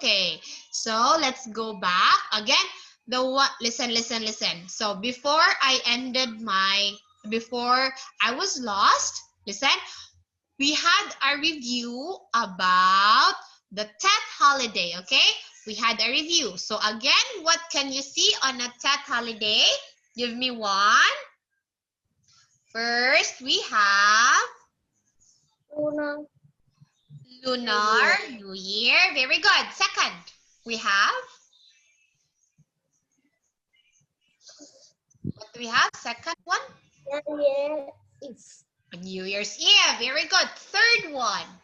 Okay, so let's go back again. Listen. So before I was lost, listen, we had a review about the Tet holiday, okay? We had a review. So again, what can you see on a Tet holiday? Give me one. First, we have Lunar New Year. Very good. Second, we have, what do we have? Second one? New Year's Eve. Very good. Third one.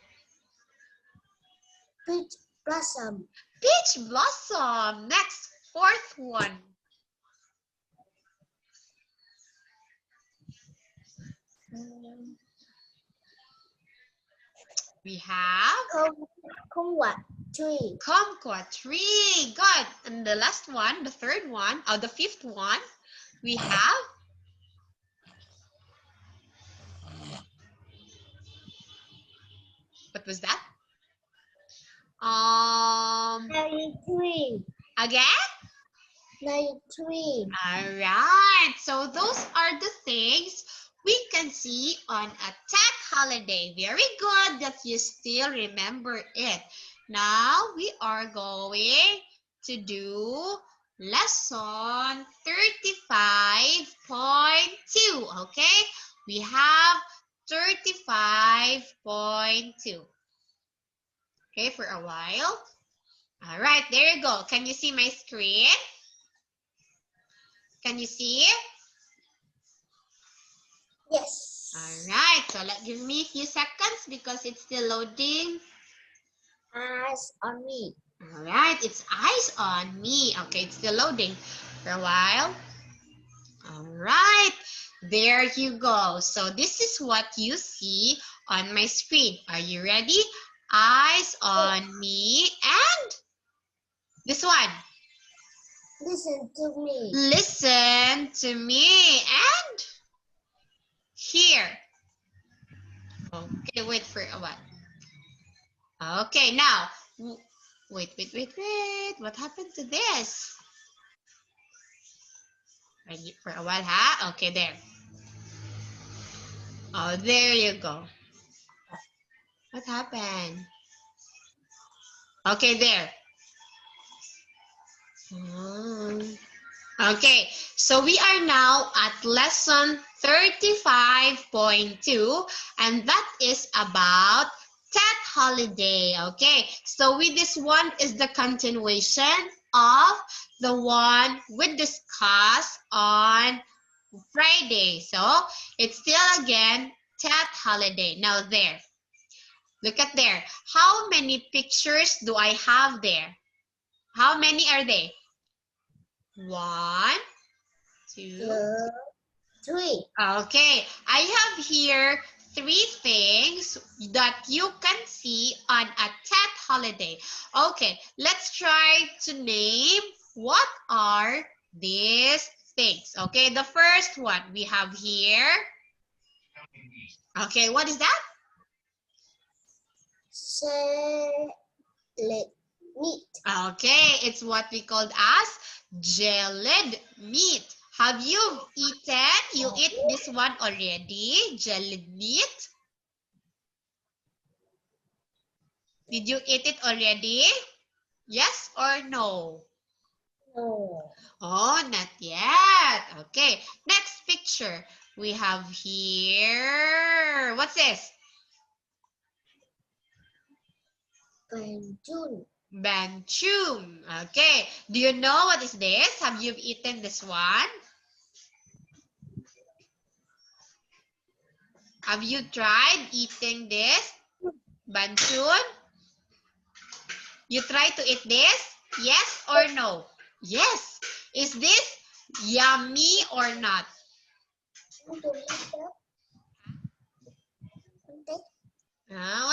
Peach blossom. Peach blossom. Next, fourth one. We have Kumquat tree. kumquat tree. Good. And the last one, the third one, or the fifth one, we have what was that? Cherry tree. Again? Cherry tree. All right. So those are the things we can see on a Tet holiday. Very good that you still remember it. Now we are going to do lesson 35.2. Okay? We have 35.2. Okay, for a while. All right, there you go. Can you see my screen? Can you see? Yes. All right, so give me a few seconds because it's still loading. Eyes on me. All right, it's eyes on me. Okay, it's still loading for a while. All right, there you go. So this is what you see on my screen. Are you ready? Eyes on me and this one. Listen to me. Listen to me and here. Okay, wait for a while. Okay, now, wait. What happened to this? For a while, huh? Okay, there. Oh, there you go. What happened? Okay, there. Okay, so we are now at lesson 35.2, and that is about Tet holiday. Okay, so this one is the continuation of the one we discussed on Friday. So it's still again Tet holiday. Now there, look at there. How many pictures do I have there? How many are they? 1, 2, 3. Okay, I have here 3 things that you can see on a Tet holiday. Okay, let's try to name what are these things. Okay, the first one we have here. Okay, what is that? Salad meat. Okay, it's what we called as gelid meat. Have you eat this one already? Gelid meat? Did you eat it already? Yes or no? No. Oh, not yet. Okay, next picture. We have here, what's this? Banjun. Banchum. Okay, do you know what is this? Have you eaten this one? Have you tried eating this? Banchun? You try to eat this? Yes or no? Yes. Is this yummy or not? What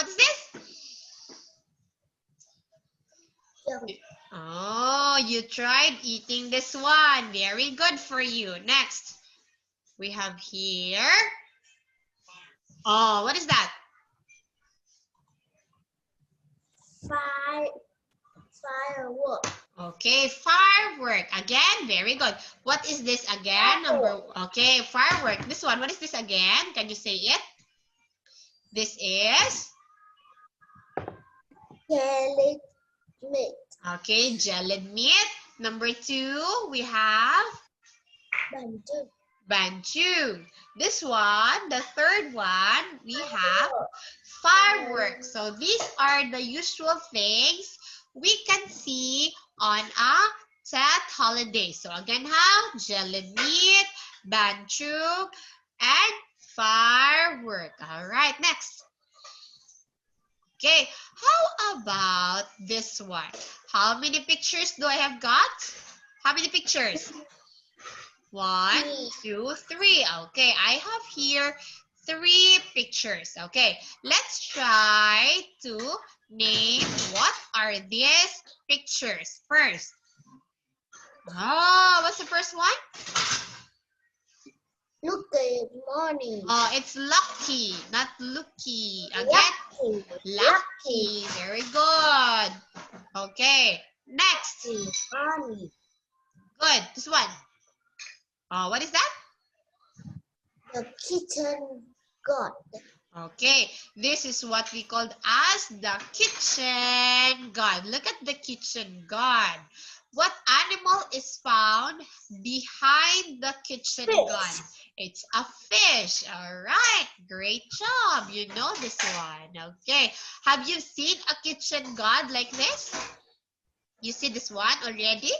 is this? Oh, you tried eating this one. Very good for you. Next, we have here. Oh, what is that? Firework. Okay, firework. Again, very good. What is this again? Okay, firework. This one, what is this again? Can you say it? This is? Jelly meat. Okay, jellied meat. Number 2, we have? Banjo. Banju. This one, the third one, we have fireworks. So these are the usual things we can see on a Tet holiday. So again, how? Jellied meat, banju, and firework. All right, next. Okay, how about this one? How many pictures do I have got? How many pictures? 1, 2, 3. Okay, I have here 3 pictures. Okay, let's try to name what are these pictures first. Oh, what's the first one? Lucky morning. Oh, it's lucky, not looky. Again, lucky. Very good. Okay, next. Honey. Good. This one. Oh, what is that? The kitchen god. Okay, this is what we called as the kitchen god. Look at the kitchen god. What animal is found behind the kitchen god? It's a fish. All right, great job. You know this one. Okay, have you seen a kitchen god like this? You see this one already?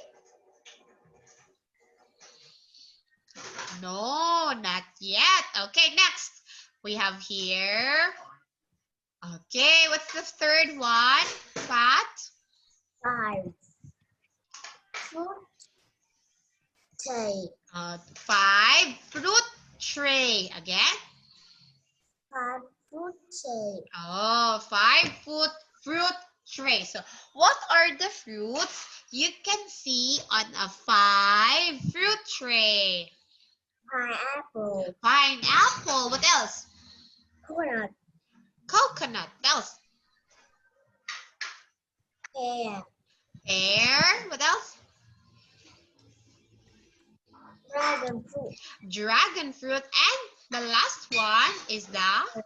No, not yet. Okay, next. We have here. Okay, what's the third one? Pat? 5. Fruit tray. 5. Fruit tray. Again? 5 fruit tray. Oh, 5 fruit tray. So, what are the fruits you can see on a 5 fruit tray? Pineapple. Pineapple. What else? Coconut. Coconut. What else? Pear. Pear. What else? Dragon fruit. Dragon fruit. And the last one is the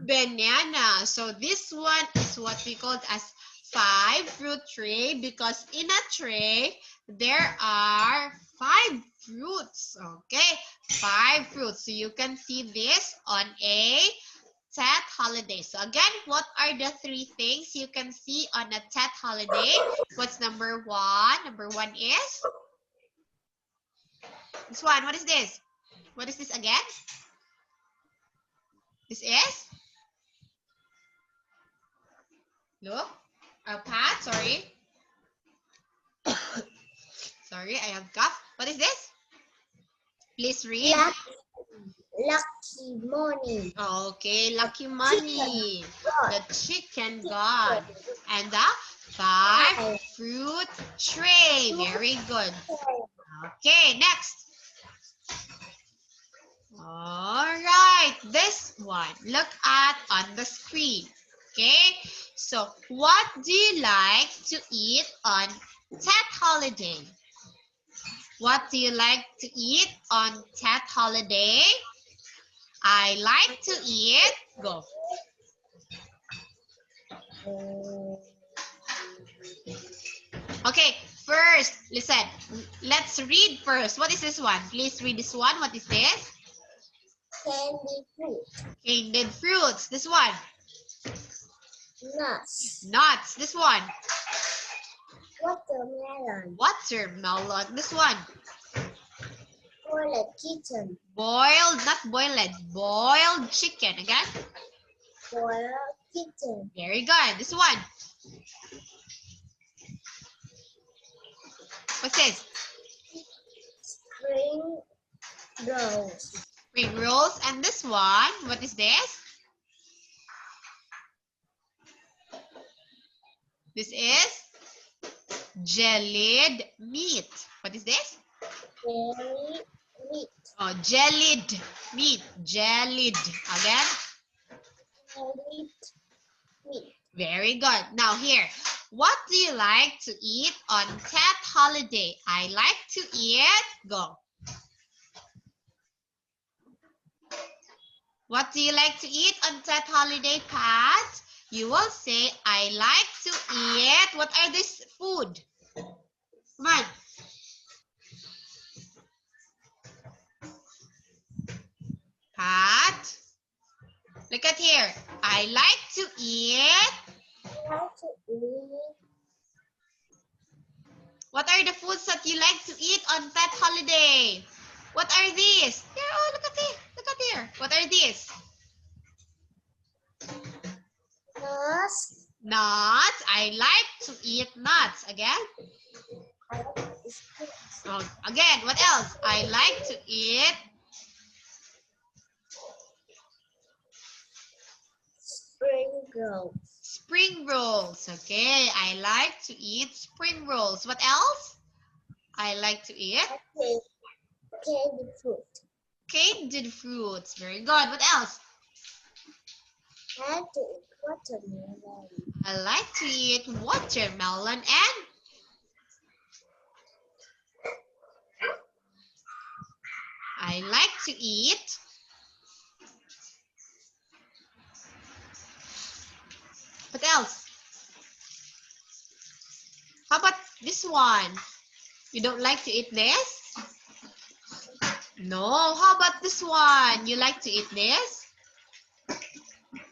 banana. So this one is what we call as 5 fruit tray because in a tray there are 5 fruits. Okay, 5 fruits. So you can see this on a Tet holiday. So again, what are the 3 things you can see on a Tet holiday? What's number 1? Number 1 is this one. What is this? What is this again? This is? Look. Pat, sorry. Sorry, I have cough. What is this? Please read. Lucky money. Okay, lucky money. The chicken god. And the 5 fruit tray. Very good. Okay, next. All right, this one. Look at on the screen. Okay, so what do you like to eat on Tet holiday? What do you like to eat on Tet holiday? I like to eat. Go. Okay, first, listen. Let's read first. What is this one? Please read this one. What is this? Candy fruit. Candied fruits. This one. Nuts. Nuts. This one. Watermelon. Watermelon. This one. Boiled chicken. Boiled, not boiled. Boiled chicken. Again. Boiled chicken. Very good. This one. What's this? Spring rolls. Spring rolls. And this one. What is this? This is jellied meat. What is this? Jelly meat. Oh, jellied meat. Jellied. Again. Jellied meat. Very good. Now here, What do you like to eat on Tet holiday? I like to eat, go. What do you like to eat on Tet holiday, Pat? You will say, I like to eat. What are this food? Come on. Pat, look at here. I like to eat. Like to eat What are the foods that you like to eat on Tet holiday? What are these? Here, oh, look at here. Look at here. What are these? nuts. Nuts. I like to eat nuts. Again? I like to eat Oh, again, what else? I like to eat spring rolls. spring rolls. Okay, I like to eat spring rolls. What else? I like to eat Okay. Candy fruit. candied fruits. Very good. What else? I like to eat watermelon. I like to eat watermelon and I like to eat what else? How about this one? You don't like to eat this? No. How about this one? You like to eat this?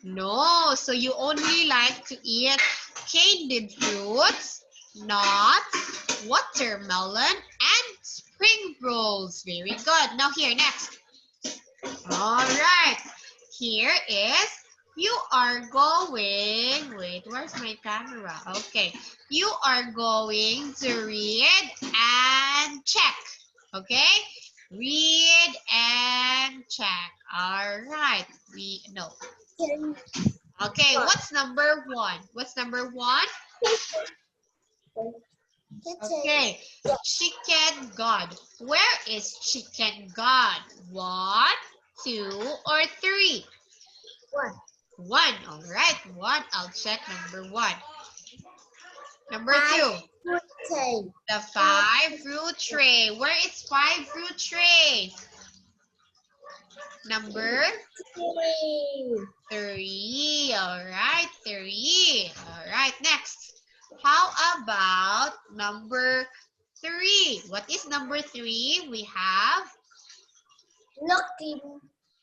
No. So you only like to eat candied fruits, nuts, watermelon, and spring rolls. Very good. Now here, next. All right. Here is, you are going, wait, where's my camera? Okay. You are going to read and check. Okay? Read and check. All right. No. Kitchen. Okay, what's number one? What's number one? Okay, chicken God. Where is chicken God? 1, 2, or 3? One. 1. All right, 1. I'll check number 1. Number 2, Fruit tray. the 5 fruit tray. Where is 5 fruit tray? Number 3. All right, 3. All right, next. How about number 3? What is number 3? We have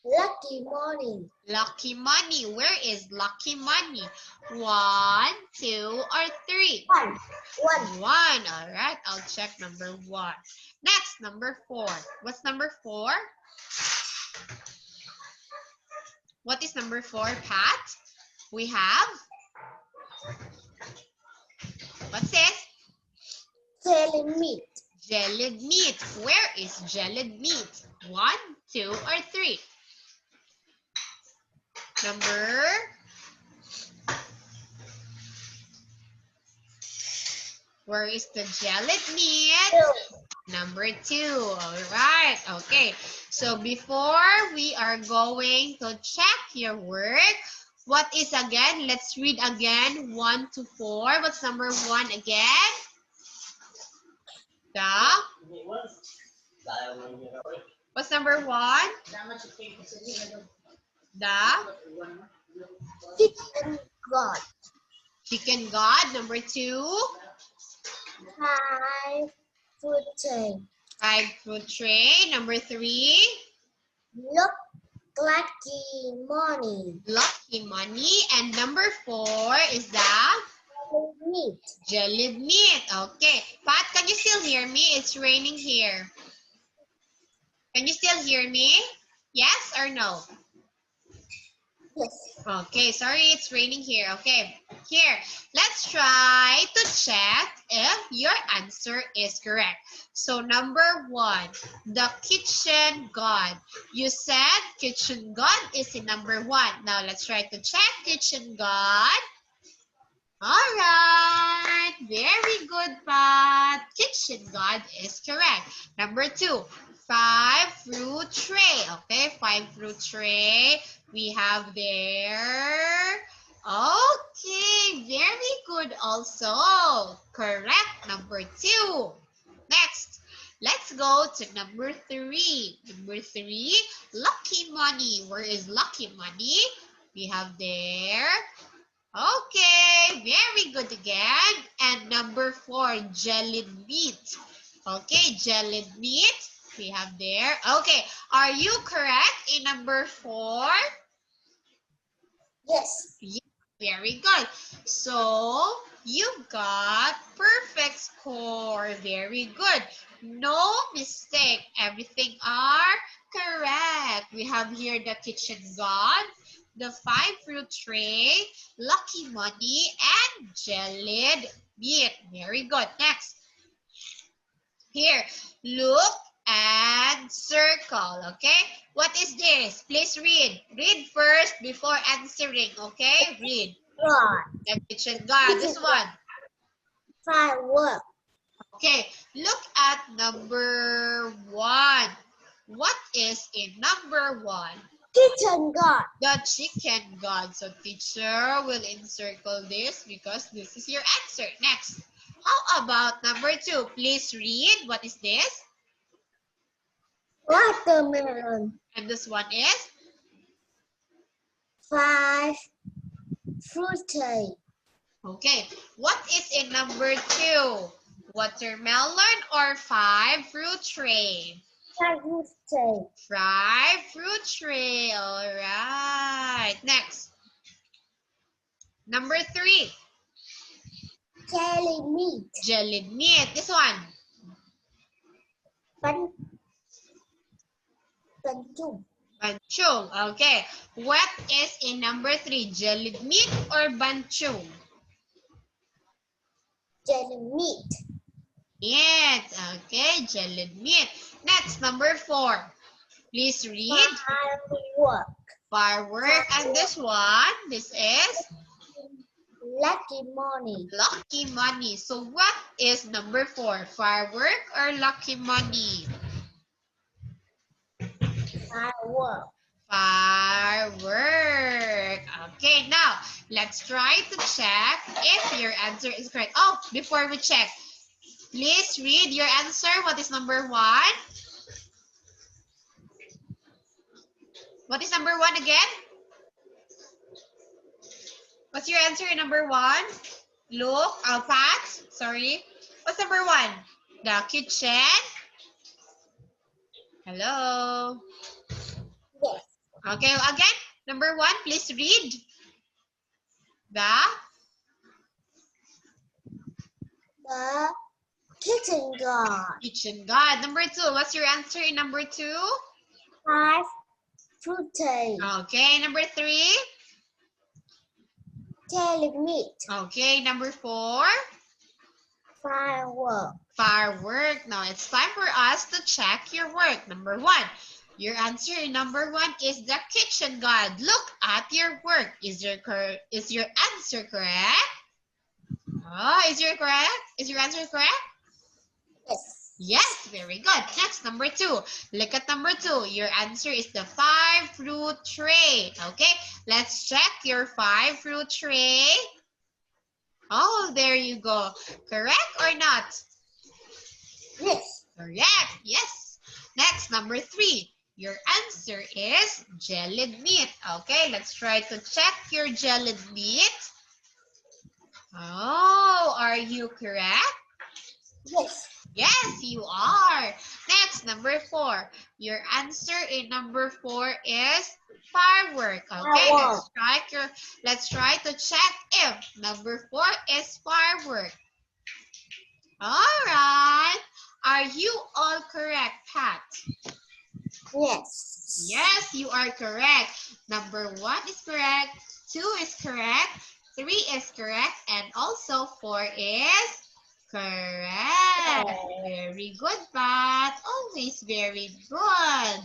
Lucky money. lucky money. Where is lucky money? 1, 2, or 3? One. 1. All right, I'll check number 1. Next, number 4. What's number 4? What is number 4, Pat? We have, what's this? Jelly meat. Jellied meat. Where is jellied meat? 1, 2, or 3? Number, where is the jellied meat? Number 2. All right. Okay. So before we are going to check your work, what is again? Let's read again 1 to 4. What's number 1 again? What's number 1? Chicken God. Chicken God. Number 2. 5 fruit tray. 5 fruit tray. Number 3. Look lucky money. Lucky money. And number 4 is the Meat. jellied meat. Okay. Pat, can you still hear me? It's raining here. Can you still hear me? Yes or no? Yes. Okay, sorry, it's raining here. Okay, here, let's try to check if your answer is correct. So number 1, the kitchen god. You said kitchen god is in number 1. Now let's try to check kitchen god. All right, very good, Pat. Kitchen god is correct. Number 2, 5 fruit tray. Okay, 5 fruit tray. We have there Okay, very good also. Correct, number 2. Next, let's go to number 3. Number 3, lucky money. Where is lucky money? We have there. Okay, very good again. And number 4, jellied meat. Okay, jellied meat. We have there. Okay, are you correct in number 4? Yes. Yeah, very good. So, you got perfect score. Very good. No mistake. Everything are correct. We have here the kitchen god, the 5-fruit tray, lucky money, and jellied meat. Very good. Next. Here, look and circle, okay? What is this? Please read. Read first before answering, okay? Read. God. The kitchen guard. This one. Firework. Okay, look at number 1. What is in number 1? Kitchen God. The chicken god. So teacher will encircle this because this is your answer. Next. How about number 2? Please read. What is this? Watermelon. And this one is? 5-fruit tray. Okay, what is in number 2? Watermelon or 5-fruit tray? 5-fruit tray. 5-fruit tray, all right. Next, number 3, Jelly meat. jellied meat. This one, Bantu. banchong. Okay, what is in number 3? Jellied meat or banchong? Jelly meat. Meat. Okay, jellied meat. Next, number 4. Please read. Firework. Firework. And this one, this is? Lucky money. Lucky money. So what is number 4? Firework or lucky money? Firework. Firework. Okay, now let's try to check if your answer is correct. Oh, before we check, please read your answer. What is number 1? What is number 1 again? What's your answer in number 1? Look, Pat, sorry. What's number 1? The kitchen. Hello. Yes. Okay, again, number 1, please read. The Kitchen God. kitchen god. Number 2, what's your answer in number 2? 5-fruit tray. Okay, number 3. Jelly meat. Okay, number 4. Firework. Firework. Now it's time for us to check your work. Number 1. Your answer in number 1 is the kitchen god. Look at your work. Is your answer correct? Oh, is your answer correct? Yes. Yes, very good. Next, number 2. Look at number 2. Your answer is the 5-fruit tray. Okay, let's check your 5-fruit tray. Oh, there you go. Correct or not? Yes. Correct. Yes. Next, number 3. Your answer is jellied meat. Okay, let's try to check your jellied meat. Oh, are you correct? Yes. Yes, you are. Next, number 4. Your answer in number 4 is firework. Okay, Firework. let's try to check if number 4 is firework. All right. Are you all correct, Pat? Yes. Yes, you are correct. Number 1 is correct, 2 is correct, 3 is correct, and also 4 is correct. Very good, Pat. Always very good.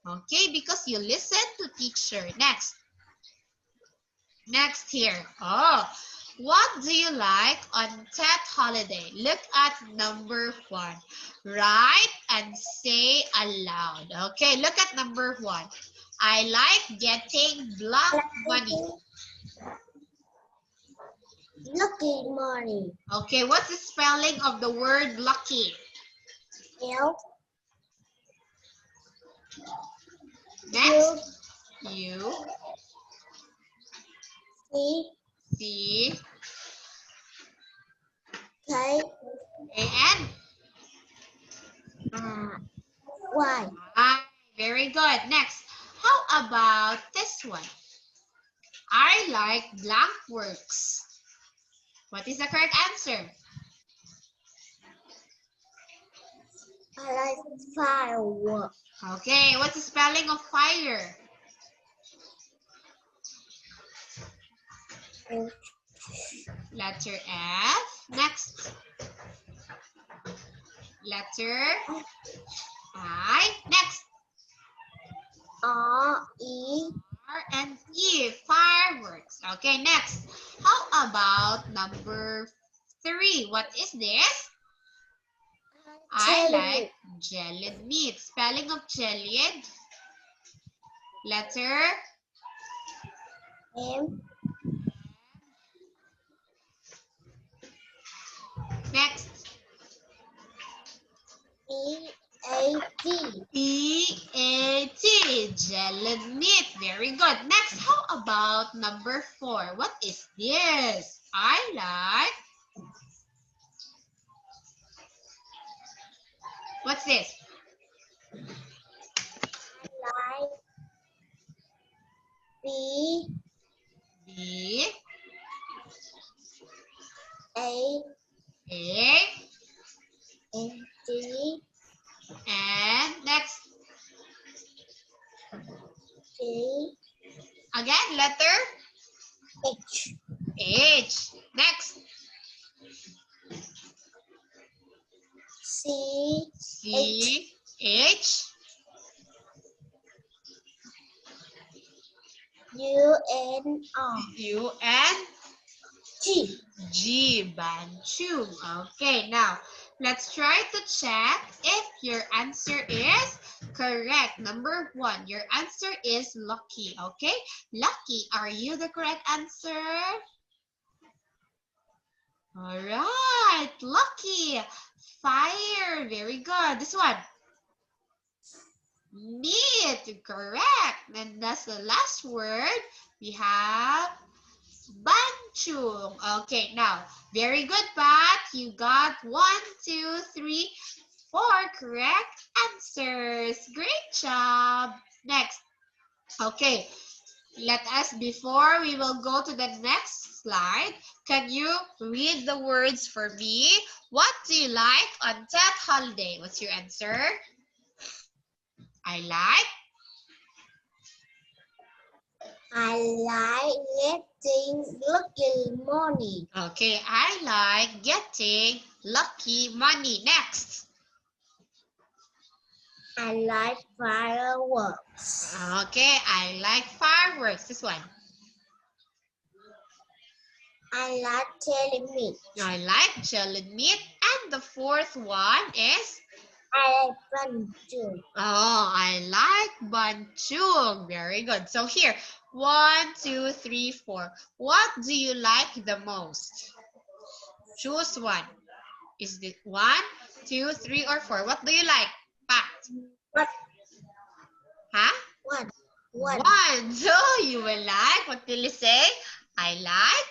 Okay, because you listen to teacher. Next here. Oh, what do you like on Tet holiday? Look at number 1. Write and say aloud. Okay, look at number 1. I like getting black money. Lucky morning. Okay, what's the spelling of the word lucky? L Next, U, C C, K A, N. Y. Ah, very good. Next, how about this one? I like blank works. What is the correct answer? I like firework. Okay, what's the spelling of fire? Letter F. Next, letter I. Next, R E R and E. Fireworks. Okay, next, how about number 3? What is this? I like jellied meat. Spelling of jellied. Letter M next. E A T. P-A-T. Jellied meat. Very good. Next, how about number 4? What is this? I like. What's this? Like B B A A N T and next T again letter H H. Next C C H U N R U N G. G. Banchu. Okay, now let's try to check if your answer is correct. Number 1, your answer is lucky. Okay, lucky. Are you the correct answer? All right, lucky. Fire. Very good. This one. Meat. Correct. And that's the last word. We have Banchung. Okay, now, very good, Pat. You got 1, 2, 3, 4 correct answers. Great job. Next. Okay, let us, before we will go to the next slide, can you read the words for me? What do you like on that holiday? What's your answer? I like. I like getting lucky money. Okay, I like getting lucky money. Next. I like fireworks. Okay, I like fireworks. This one. I like jelly meat. I like jellied meat. And the fourth one is? I like banjo. Oh, I like banchung. Very good. So here, 1, 2, 3, 4. What do you like the most? Choose one. Is it 1, 2, 3, or 4? What do you like, Pat? What? Huh? One. 1. So you will like, what will you say? I like.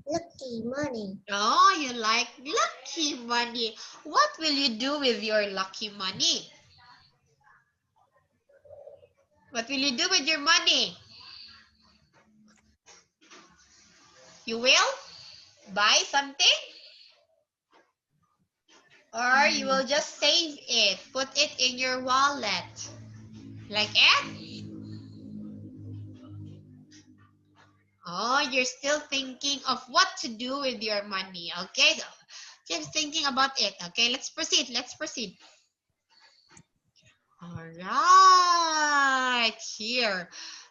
Lucky money. Oh, you like lucky money. What will you do with your lucky money? What will you do with your money? You will buy something? Or you will just save it, put it in your wallet. Like it? Oh, you're still thinking of what to do with your money. Okay, so keep thinking about it. Okay, let's proceed. Let's proceed. All right, here.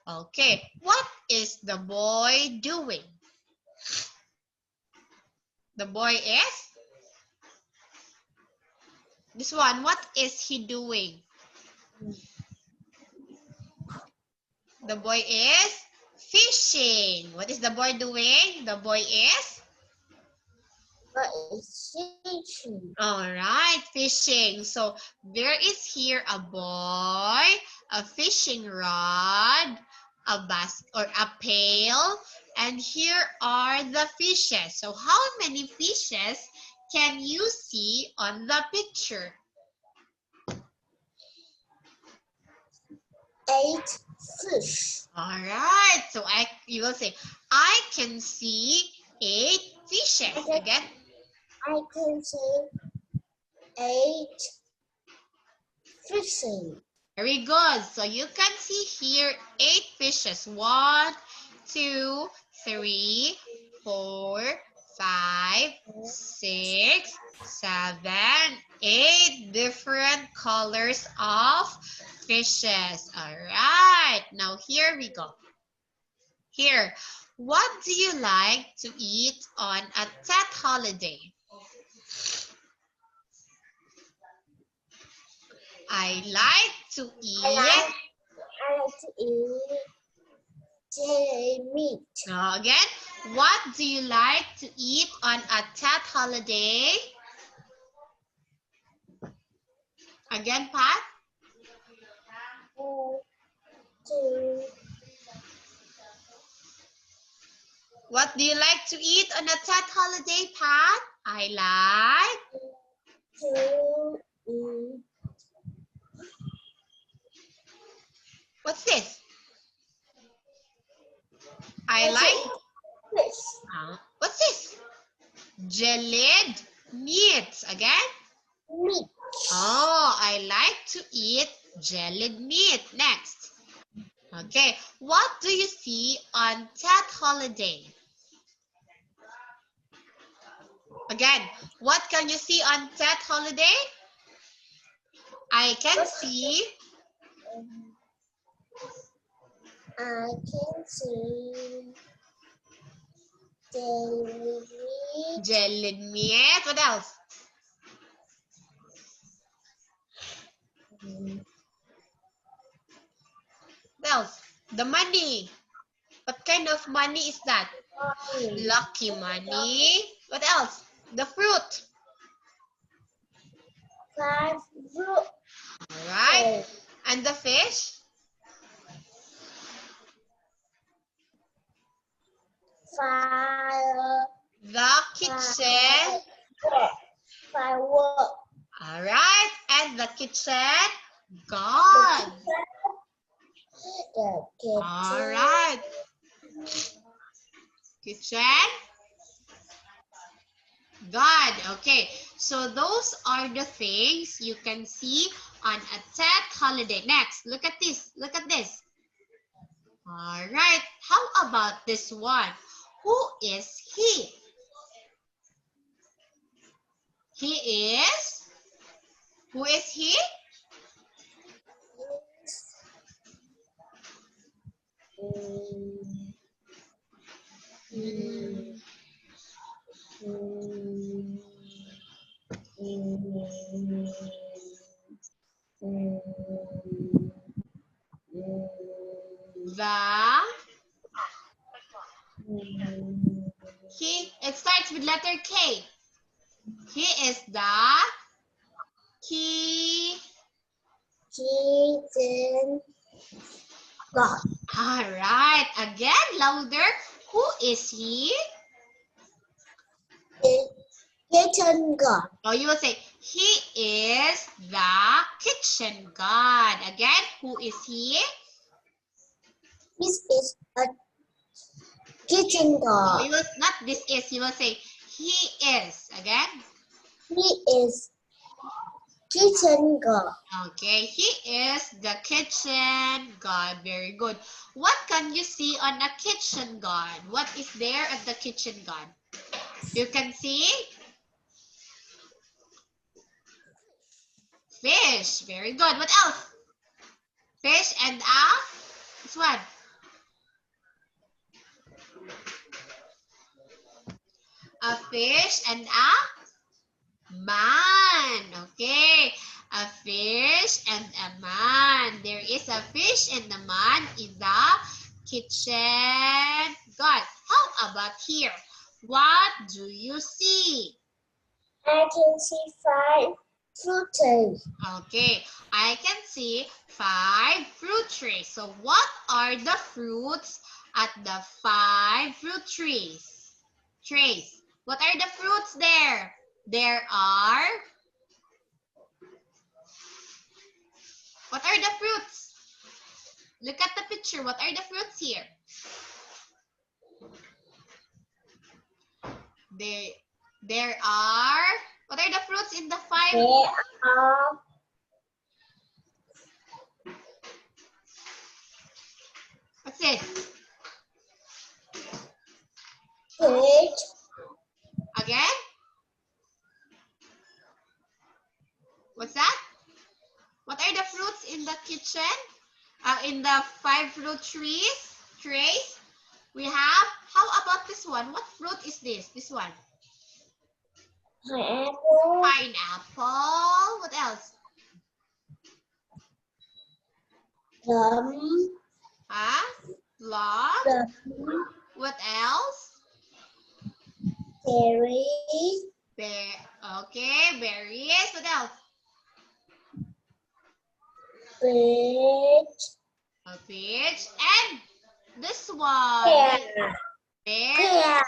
Okay, what is the boy doing? The boy is? This one, what is he doing? The boy is Fishing. What is the boy doing? The boy is? What is fishing? All right, fishing. So there is here a boy, a fishing rod, a basket or a pail, and here are the fishes. So how many fishes can you see on the picture? 8 fish. All right. So you will say, I can see 8 fishes. Again. I can see 8 fishing. Very good. So you can see here 8 fishes. 1, 2, 3, 4, 5, 6, 7, 8 different colors of fishes. All right. Now here we go. Here, what do you like to eat on a Tet holiday? I like to eat. I like to eat jelly meat. Now again, what do you like to eat on a Tet holiday? Again, Pat? What do you like to eat on a Tet holiday, Pat? I like To eat. What's this? I like Fish. What's this? Jellied meat. Again? Meat. Oh, I like to eat jellied meat. Next. Okay, what do you see on Tet holiday? Again, what can you see on Tet holiday? I can see I can see jelly meat. jellied meat. What else? What else? The money. What kind of money is that? Lucky money. What else? The fruit. 5 fruit. All right. And the fish? 5 The kitchen. firework. All right. And the kitchen? God. The kitchen. All right. Kitchen? God. Okay. So those are the things you can see on a Tet holiday. Next, look at this. Look at this. All right. How about this one? Who is he? He is? Who is he? The It starts with letter K. He is the Kitchen God. All right. Again, louder. Who is he? Kitchen God. Oh, you will say, he is the kitchen god. Again, who is he? This is a kitchen Oh, God. you will not this is. You will say, he is. Again. He is kitchen God. Okay, he is the kitchen god. Very good. What can you see on a kitchen god? What is there at the kitchen god? You can see fish. Very good. What else? Fish and this one. A fish and a man. Okay. A fish and a man. There is a fish and a man in the kitchen garden. How about here? What do you see? I can see 5 fruit trees. Okay, I can see 5 fruit trees. So what are the fruits at the 5 fruit trees? What are the fruits there? What are the fruits? Look at the picture. What are the fruits here? There are, what are the fruits in the 5? There are What's this? peach, Again? What's that? What are the fruits in the kitchen? In the 5 fruit trays? We have, how about this one? What fruit is this? This one? pineapple, Pineapple. What else? plum, Plum. What else? cherry, Okay, berries. What else? peach, A peach. And this one. pear. Pear. Pear.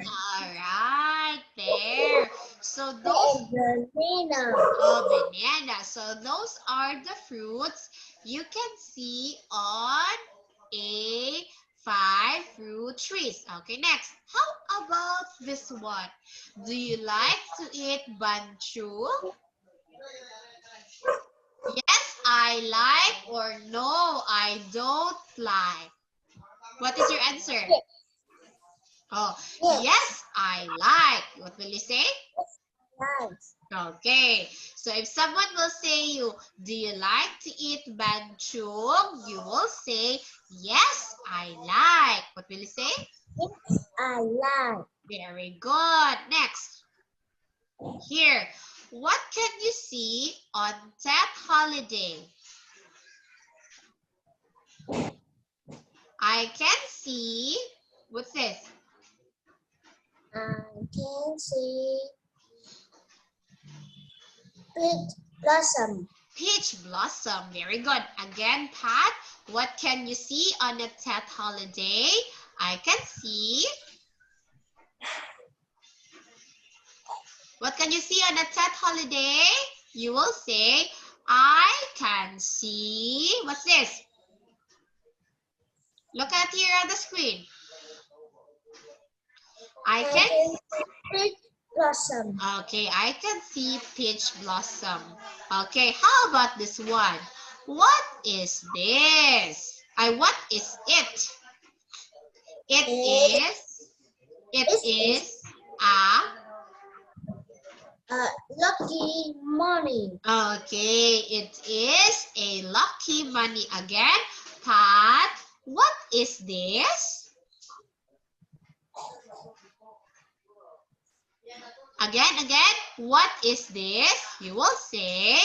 All right, pear. So those Banana. banana. So those are the fruits you can see on a 5 fruit trees. Okay, next. How about this one? Do you like to eat banchu? Yes, I like, or no, I don't like. What is your answer? Yes. Oh, Yes. yes, I like. What will you say? Nice. Okay, so if someone will say you, do you like to eat banchung? You will say, yes, I like. What will you say? Yes, I like. Very good. Next, here, what can you see on Tet holiday? I can see, what's this? I can see peach blossom. Peach blossom. Very good. Again, Pat, what can you see on a Tet holiday? I can see. What can you see on a Tet holiday? You will say, I can see. What's this? Look at here on the screen. I can see peach blossom. Okay, I can see peach blossom. Okay, how about this one? What is this? What is it? It is a lucky money. Okay, it is a lucky money again. Pat, what is this? Again, what is this? You will say,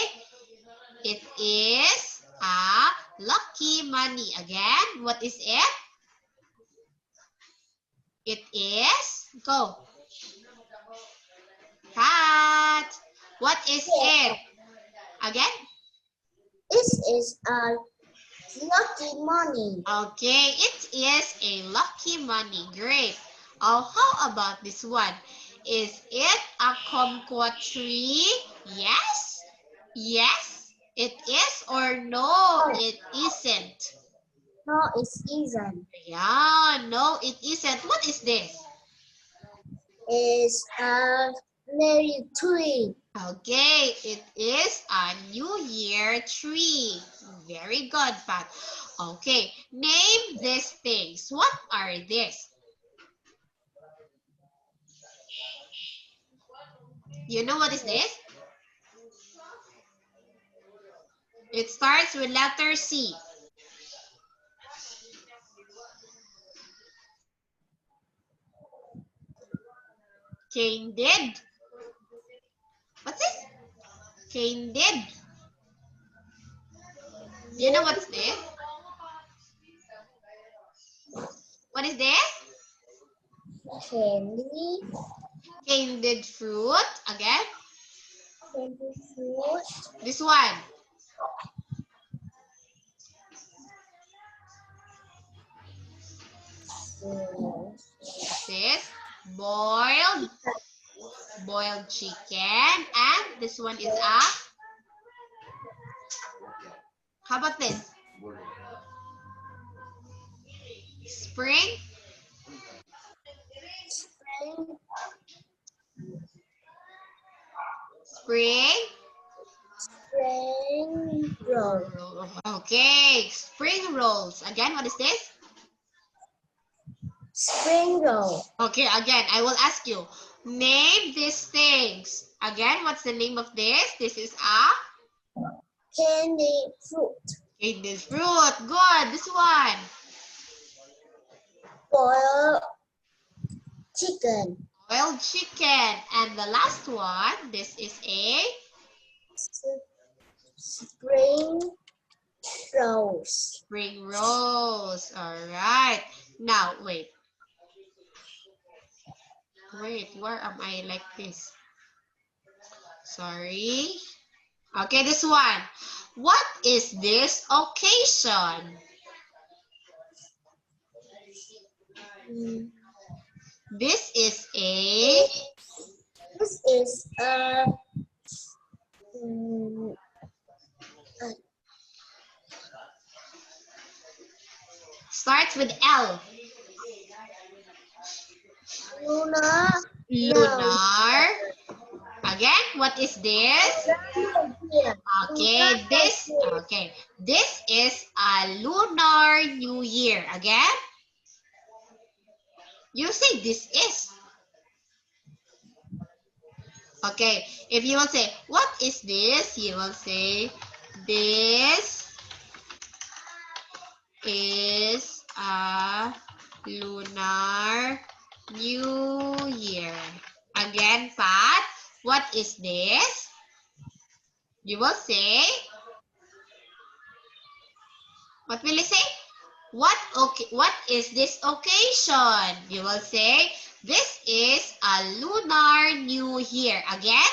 it is a lucky money. Again, what is it? It is, go. Pat, what is it? Again? This is a lucky money. Okay, it is a lucky money. Great. Oh, how about this one? Is it a kumquat tree? Yes? Yes, it is, or no, it isn't? No, it isn't. Yeah, no, it isn't. What is this? It's a cherry tree. Okay, it is a New Year tree. Very good, Pat. Okay, name these things. What are these? You know what is this? It starts with letter C. Candid. What's this? Candid. You know what's this? What is this? Candy. Candied fruit. Again. Candy fruit. This one. This is boiled chicken. And this one is a, how about this? Spring. Spring. Spring roll. Okay, spring rolls. Again, what is this? Spring roll. Okay, again, I will ask you. Name these things. Again, what's the name of this? This is a Candy fruit. candied fruit. Good. This one. Boiled chicken. Boiled chicken. And the last one, this is a Spring rolls. spring rolls. All right. Now, wait. Wait, where am I like this? Sorry. Okay, this one. What is this occasion? This is a... This is a starts with L. lunar. Lunar. Again, what is this? Okay, this. Okay, this is a lunar new year. Again, you say this is. Okay, if you will say, what is this? You will say, this is a lunar new year. Again, Pat, what is this? You will say, what will you say? What is this occasion? You will say, this is a lunar new year. Again?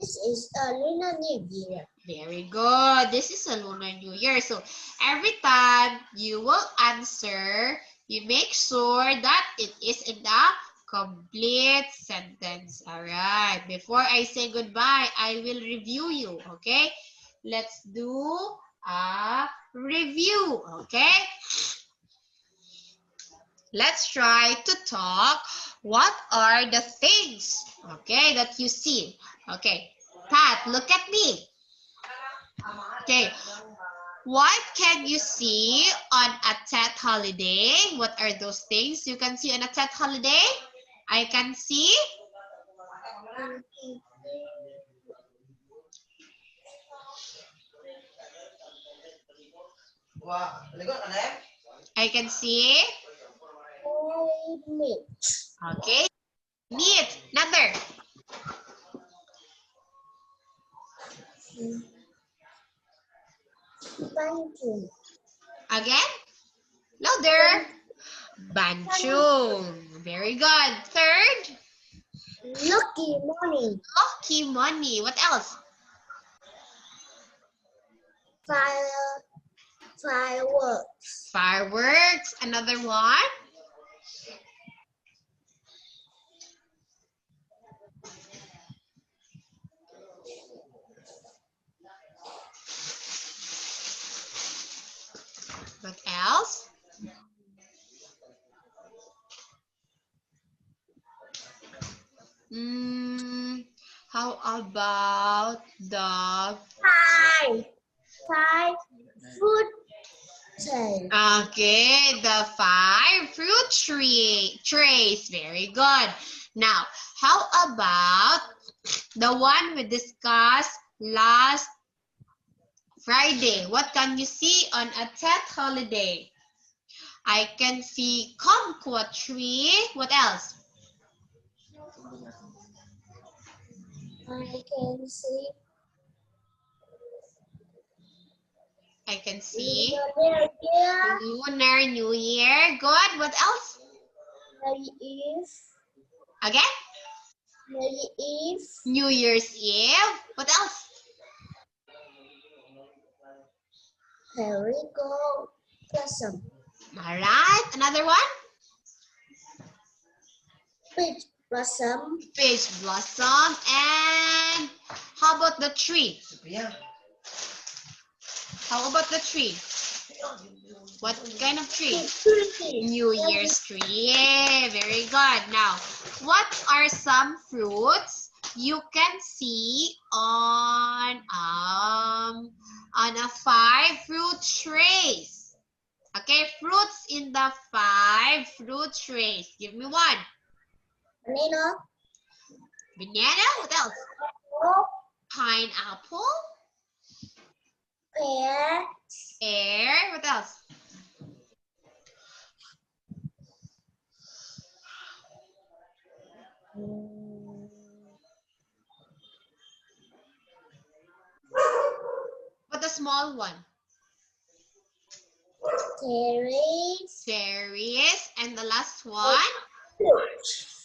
This is a lunar new year. Very good. This is a lunar new year. So every time you will answer, you make sure that it is in the complete sentence. All right. Before I say goodbye, I will review you. Okay. Let's do a review. Okay. Let's try to talk. What are the things, okay, that you see? Okay. Pat, look at me. Okay. What can you see on a Tet holiday? What are those things you can see on a Tet holiday? I can see. I can see. Meat. Okay. Meat. Number. Banking. Again. Louder. Banchung. Very good. Third. Lucky money. Lucky money. What else? Fireworks. Fireworks. Another one. What else? How about the... Five fruit trees. Okay, the 5 fruit trays. Very good. Now, how about the one we discussed last Friday? What can you see on a Tet holiday? I can see kumquat tree. What else? I can see. Lunar Year. Lunar New Year. Good. What else? New Year's. Again? New Year's. New Year's Eve. What else? Here we go. Blossom. All right. Another one? Peach blossom. Peach blossom. And how about the tree? How about the tree? What kind of tree? New Year's tree. Yeah, very good. Now, what are some fruits you can see on a 5 fruit trays? Okay, fruits in the 5 fruit trays. Give me one. Banana. Banana. What else? Apple. Pineapple. Pear. Pear. What else? What the small one? Cherries. Cherries. And the last one?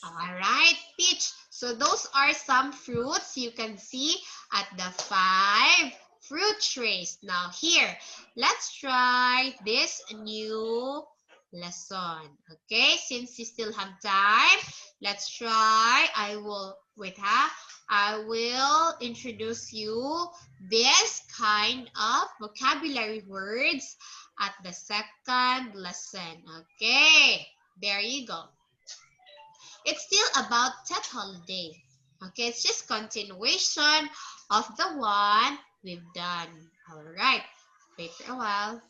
All right, peach. So those are some fruits you can see at the 5 fruit trays. Now here, let's try this new lesson. Okay, since you still have time, let's try. I will introduce you this kind of vocabulary words at the second lesson. Okay, there you go. It's still about Tet holiday. Okay, it's just continuation of the one we've done. All right, wait for a while.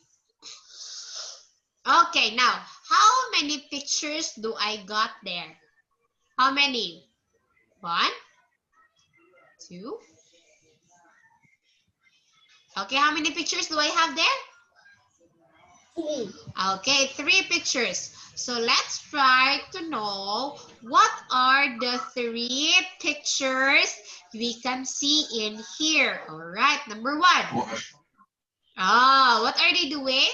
Okay, now, how many pictures do I got there? How many? 1, 2. Okay, how many pictures do I have there? 3. Okay, 3 pictures. So let's try to know what are the 3 pictures we can see in here. All right, number 1. Oh, what are they doing?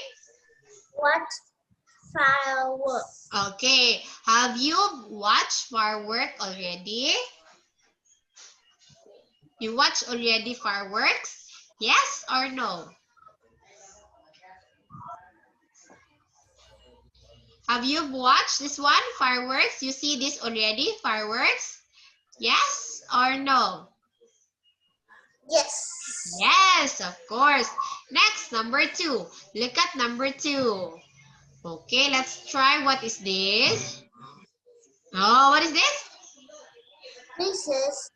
What? Fireworks. Okay, have you watched fireworks already? You watched already fireworks? Yes or no? Have you watched this one, fireworks? You see this already, fireworks? Yes or no? Yes. Yes, of course. Next, number 2. Look at number 2. Okay, let's try. What is this? Oh, what is this? This is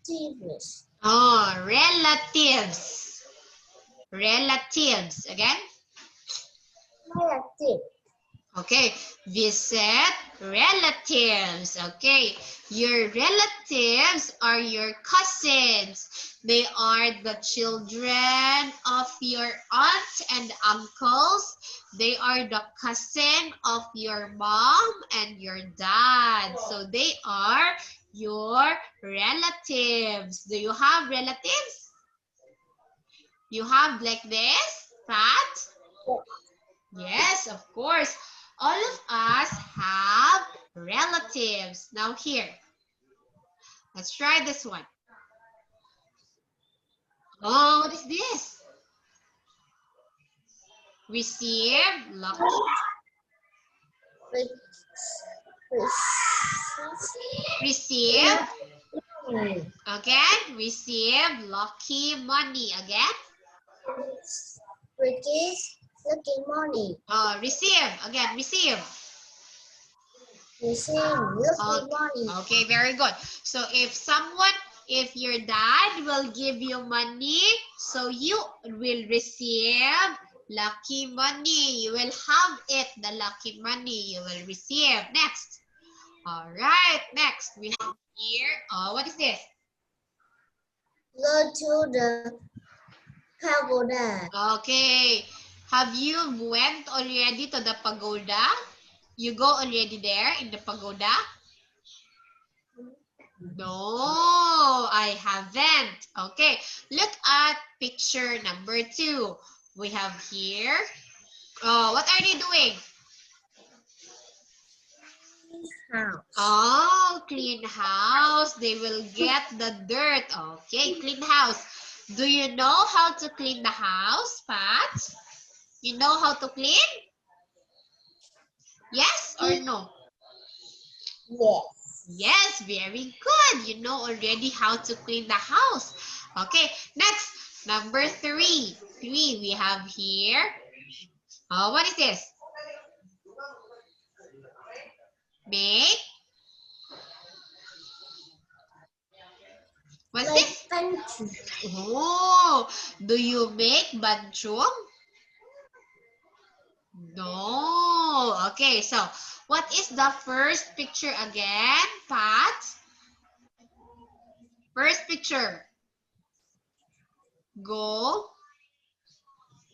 relatives. Oh, relatives. Relatives. Again? Relative. Okay, visit relatives. Okay, your relatives are your cousins. They are the children of your aunts and uncles. They are the cousin of your mom and your dad. So they are your relatives. Do you have relatives? You have like this, Pat? Yes, of course. All of us have relatives. Now here, let's try this one. Oh, what is this? Receive lucky. Receive. Again, receive lucky money. Again. British lucky money. Receive. Again, receive. Receive lucky money. Okay, very good. So if your dad will give you money, so you will receive lucky money. You will have it, the lucky money you will receive. Next. All right, next we have here. What is this? Go to the pagoda. Okay. Have you went already to the pagoda? You go already there in the pagoda? No, I haven't. Okay, look at picture number 2. We have here. Oh, what are they doing? House. Oh, clean house. They will get the dirt. Okay, clean house. Do you know how to clean the house, Pat? You know how to clean? Yes or no? Yes. Yes, very good. You know already how to clean the house. Okay, next, number 3. 3 we have here. Oh, what is this? Make. What's Like this? country. Oh, do you make banchong? No. Okay, so what is the first picture again, Pat? First picture. Go.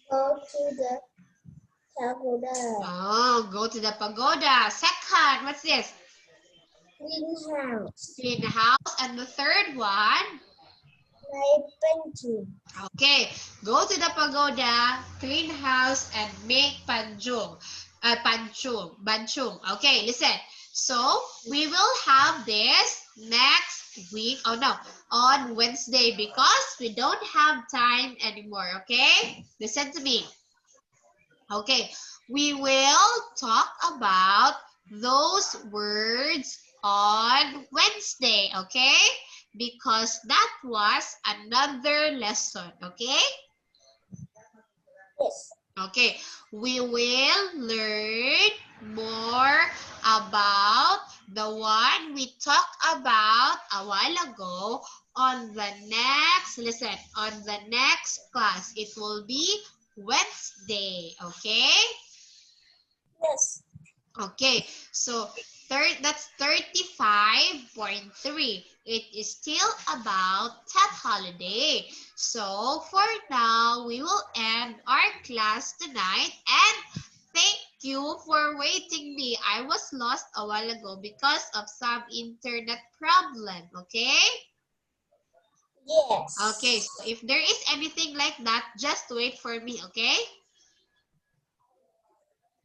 Go to the pagoda. Oh, go to the pagoda. Second, what's this? Clean house. Clean the house. And the third one? Like country. Okay, go to the pagoda, clean house, and make panjung. Banchung. Okay, listen. So, we will have this next week. Oh, no. On Wednesday because we don't have time anymore. Okay? Listen to me. Okay, we will talk about those words on Wednesday, okay? Because that was another lesson, okay? Yes. Okay, we will learn more about the one we talked about a while ago on the next, listen, on the next class. It will be Wednesday, okay? Yes. Okay, so that's 35.3. It is still about Tet holiday. So for now, we will end our class tonight and thank you for waiting me. I was lost a while ago because of some internet problem, okay? Yes. Okay, so if there is anything like that, just wait for me, okay?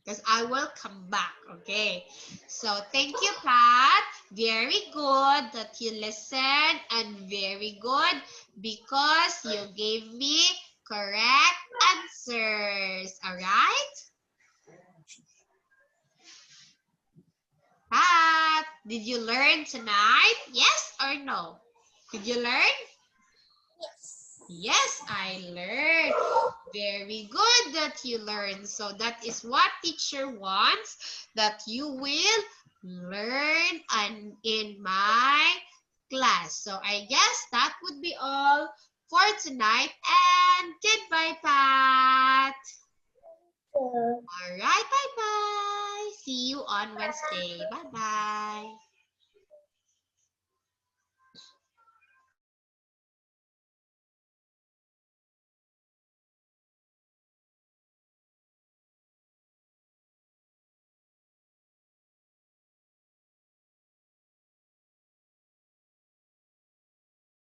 Because I will come back, okay? So thank you, Pat. Very good that you listened and very good because you gave me correct answers. All right? Pat, did you learn tonight? Yes or no? Did you learn? Yes. Yes, I learned. Very good that you learned. So that is what teacher wants, that you will learn in my class. So I guess that would be all for tonight. And goodbye, Pat. All right, bye-bye. See you on Wednesday. Bye-bye.